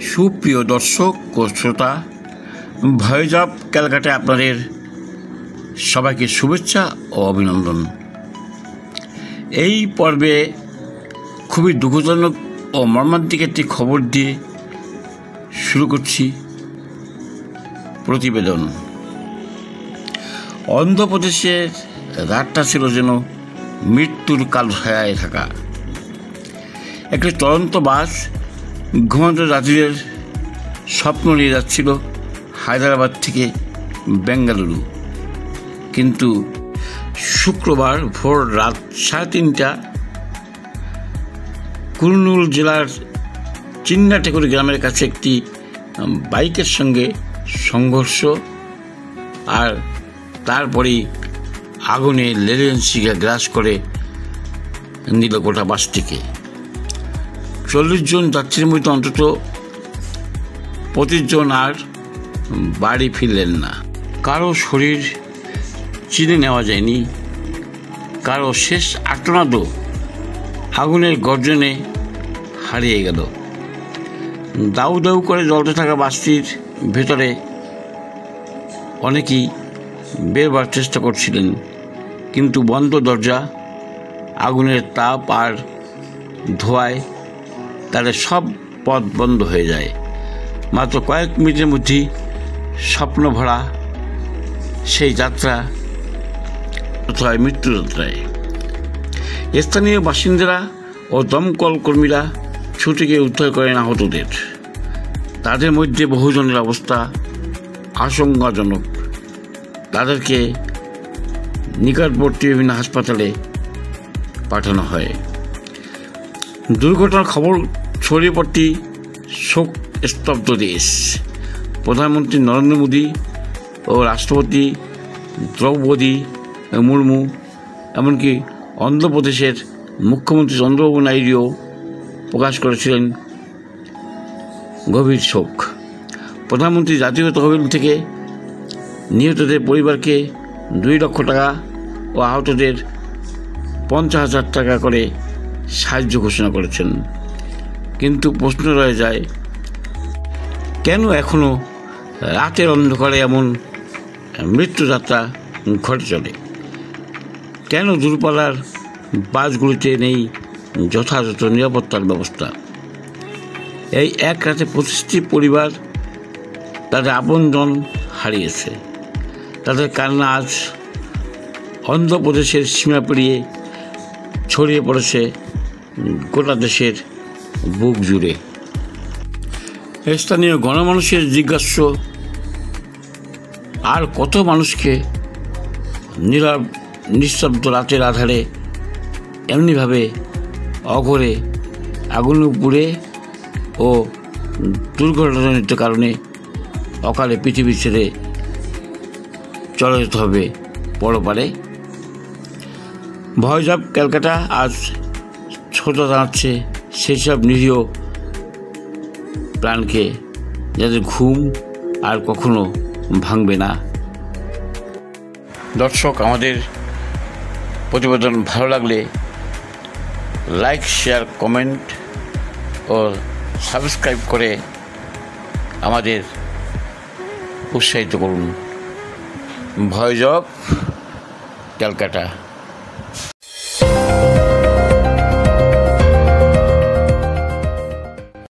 সুপ্রিয় দর্শক ও শ্রোতা, ভয়েস অফ ক্যালকাটায় আপনাদের সবাইকে শুভেচ্ছা ও অভিনন্দন। এই পর্বে খুবই দুঃখজনক ও মর্মান্তিক একটি খবর দিয়ে শুরু করছি প্রতিবেদন। অন্ধ্রপ্রদেশের রাতটা ছিল যেন মৃত্যুর কালছায়ায় থাকা। একটি চলন্ত বাস ঘুমন্ত যাত্রীদের স্বপ্ন নিয়ে যাচ্ছিল হায়দ্রাবাদ থেকে বেঙ্গালুরু, কিন্তু শুক্রবার ভোর রাত 3:30 কুর্নুল জেলার চিন্নাটেকুরি গ্রামের কাছে একটি বাইকের সঙ্গে সংঘর্ষ, আর তারপরেই আগুনে লেলেন্সিকে গ্রাস করে নিল গোটা বাসটিকে। 40 জন যাত্রীর মধ্যে অন্তত 25 জন আর বাড়ি ফিরলেন না। কারো শরীর চিনে নেওয়া যায়নি, কারো শেষ আর্তনাদও আগুনের গর্জনে হারিয়ে গেল। দাউ দাউ করে জ্বলতে থাকা বাসটির ভেতরে অনেকেই বেরবার চেষ্টা করছিলেন, কিন্তু বন্ধ দরজা, আগুনের তাপ আর ধোঁয়ায় তাদের সব পথ বন্ধ হয়ে যায়। মাত্র কয়েক মিনিটের মধ্যেই স্বপ্ন ভরা সেই যাত্রা হয় মৃত্যুযাত্রায়। স্থানীয় বাসিন্দারা ও দমকল কর্মীরা ছুটে গিয়ে উদ্ধার করেন আহতদের। তাদের মধ্যে বহুজনের অবস্থা আশঙ্কাজনক। তাদেরকে নিকটবর্তী বিভিন্ন হাসপাতালে পাঠানো হয়। দুর্ঘটনার খবর ছড়িয়ে পড়তেই শোক স্তব্ধ দেশ। প্রধানমন্ত্রী নরেন্দ্র মোদী ও রাষ্ট্রপতি দ্রৌপদী মুর্মু, এমনকি অন্ধ্রপ্রদেশের মুখ্যমন্ত্রী চন্দ্রবাবু নাইডুও প্রকাশ করেছিলেন গভীর শোক। প্রধানমন্ত্রী জাতীয় তহবিল থেকে নিহতদের পরিবারকে 2 লক্ষ টাকা ও আহতদের 50,000 টাকা করে সাহায্য ঘোষণা করেছেন। কিন্তু প্রশ্ন রয়ে যায়, কেন এখনও রাতের অন্ধকারে এমন মৃত্যুযাত্রা ঘটে চলে? কেন দূরপাল্লার বাসগুলিতে নেই যথাযথ নিরাপত্তার ব্যবস্থা? এই এক রাতে 25টি পরিবার তাদের আপনজন হারিয়েছে। তাদের কান্না আজ অন্ধ্রপ্রদেশের সীমা পেরিয়ে ছড়িয়ে পড়েছে গোটা দেশের বুক জুড়ে। স্থানীয় গণমানুষের জিজ্ঞাস্য, আর কত মানুষকে নীরব নিঃশব্দ রাতের আধারে এমনিভাবে অঘরে আগুনে পুড়ে ও দুর্ঘটনাজনিত কারণে অকালে পৃথিবী ছেড়ে চলে যেতে হবে পরপারে। ভয়েস অফ ক্যালকাটা আজ শ্রদ্ধা জানাচ্ছে সেই সব নিরীহ প্রাণকে, যাদের ঘুম আর কখনো ভাঙবে না। দর্শক, আমাদের প্রতিবেদন ভালো লাগলে লাইক, শেয়ার, কমেন্ট ও সাবস্ক্রাইব করে আমাদের উৎসাহিত করুন। Voice of Calcutta.